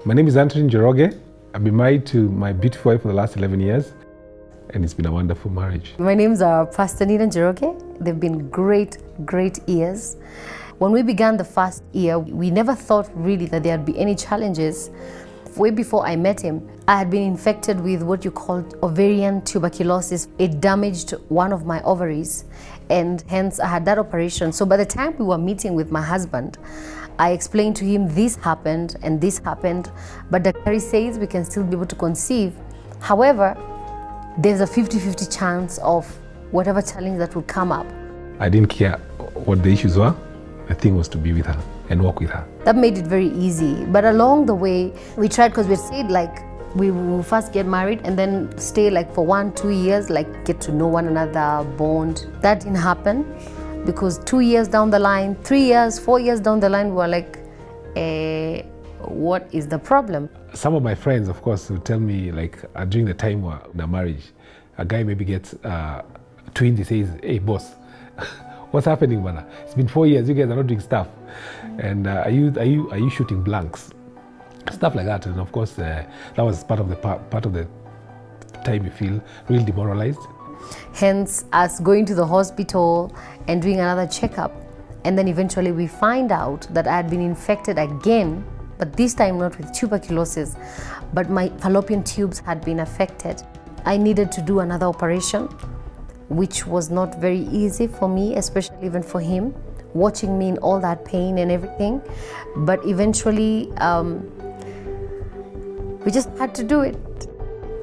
My name is Antony Njoroge. I've been married to my beautiful wife for the last 11 years, and it's been a wonderful marriage. My name's Pastor Nina and Njoroge. They've been great years. When we began the first year, we never thought really that there'd be any challenges. Way before I met him, I had been infected with what you call ovarian tuberculosis. It damaged one of my ovaries, and hence I had that operation. So by the time we were meeting with my husband, I explained to him this happened and this happened, but Dr. says we can still be able to conceive. However, there's a 50-50 chance of whatever challenge that would come up. I didn't care what the issues were. The thing was to be with her and walk with her. That made it very easy. But along the way, we tried, because we said like we will first get married and then stay like for 1-2 years, like get to know one another, bond. That didn't happen, because 2 years down the line, 3 years, 4 years down the line, we were like, what is the problem? Some of my friends, of course, would tell me, like during the time we're in a marriage, a guy maybe gets twins. He says, "Hey, boss, what's happening, man? It's been 4 years. You guys are not doing stuff, and are you shooting blanks?" Stuff like that. And of course, that was part of the time you feel really demoralized. Hence, us going to the hospital and doing another checkup, and then eventually we find out that I had been infected again, but this time not with tuberculosis, but my fallopian tubes had been affected. I needed to do another operation, which was not very easy for me, especially even for him, watching me in all that pain and everything. But eventually, we just had to do it.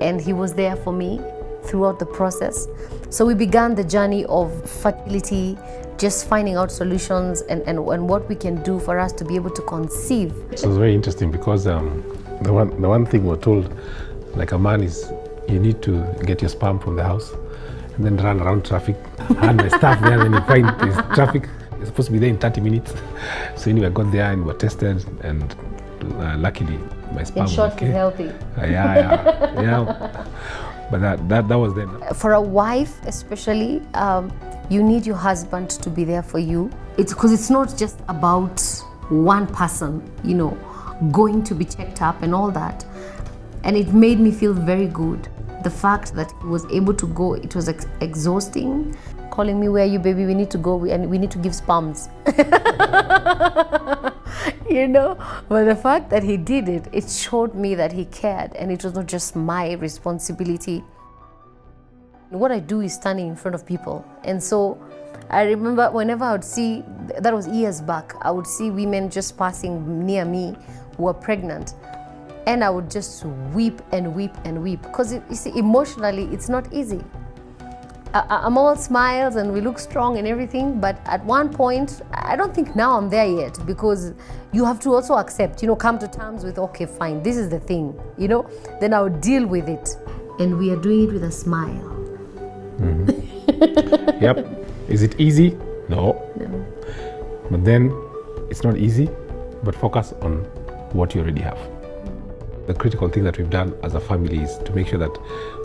And he was there for me throughout the process. So we began the journey of fertility, just finding out solutions and what we can do for us to be able to conceive. So it's very interesting, because the one thing we're told, like a man, is you need to get your sperm from the house and then run around traffic. I had my stuff there, and then you find there's traffic. It's supposed to be there in 30 minutes. So anyway, I got there and we were tested, and luckily my sperm was okay. Healthy. Yeah. But that was then. For a wife especially, you need your husband to be there for you. It's because it's not just about one person, going to be checked up and all that. And it made me feel very good. The fact that he was able to go, it was exhausting. Calling me, "Where are you, baby? We need to go, and we need to give sperms." But the fact that he did it, it showed me that he cared, and it was not just my responsibility. What I do is standing in front of people. And so I remember whenever I would see, that was years back, I would see women just passing near me who were pregnant. And I would just weep and weep and weep, because you see, emotionally, it's not easy. I'm all smiles and we look strong and everything, but at one point, I don't think now I'm there yet, because you have to also accept, come to terms with, okay, fine, this is the thing, then I'll deal with it. And we are doing it with a smile. Mm-hmm. Yep. Is it easy? No. But then it's not easy, but focus on what you already have. The critical thing that we've done as a family is to make sure that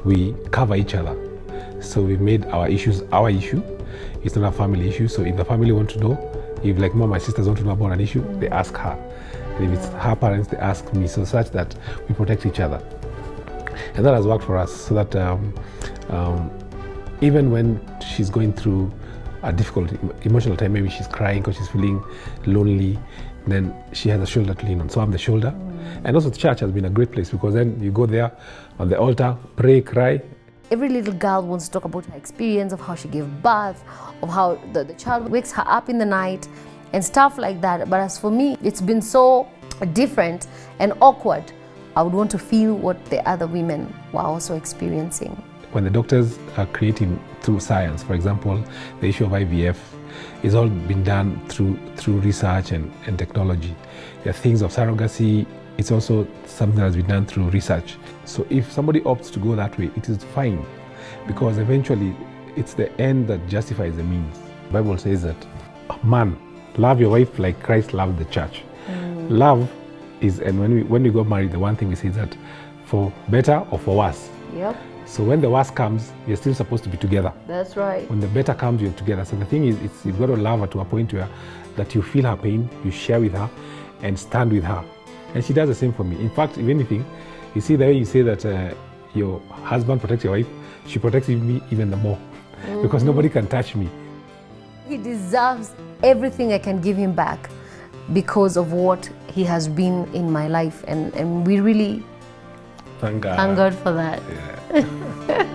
we cover each other. So we've made our issues our issue. It's not a family issue. So if the family want to know, if like my sisters want to know about an issue, they ask her. And if it's her parents, they ask me, so such that we protect each other. And that has worked for us, so that even when she's going through a difficult emotional time, maybe she's crying because she's feeling lonely, then she has a shoulder to lean on. So I'm the shoulder. And also the church has been a great place, because then you go there on the altar, pray, cry. Every little girl wants to talk about her experience of how she gave birth, of how the child wakes her up in the night and stuff like that. But as for me, it's been so different and awkward. I would want to feel what the other women were also experiencing. When the doctors are creating through science, for example, the issue of IVF, is all been done through research and technology. There are things of surrogacy. It's also something that has been done through research. So if somebody opts to go that way, it is fine, because eventually it's the end that justifies the means. The Bible says that, man, love your wife like Christ loved the church. Love is, and when we got married, the one thing we say is that for better or for worse. Yep. So when the worst comes, you're still supposed to be together. That's right. When the better comes, you're together. So the thing is, you've got to love her to a point where that you feel her pain, you share with her, and stand with her. And she does the same for me. In fact, if anything, you see the way you say that your husband protects your wife, she protects me even more because nobody can touch me. He deserves everything I can give him back because of what he has been in my life, and we really Thank God. thank God for that. Yeah.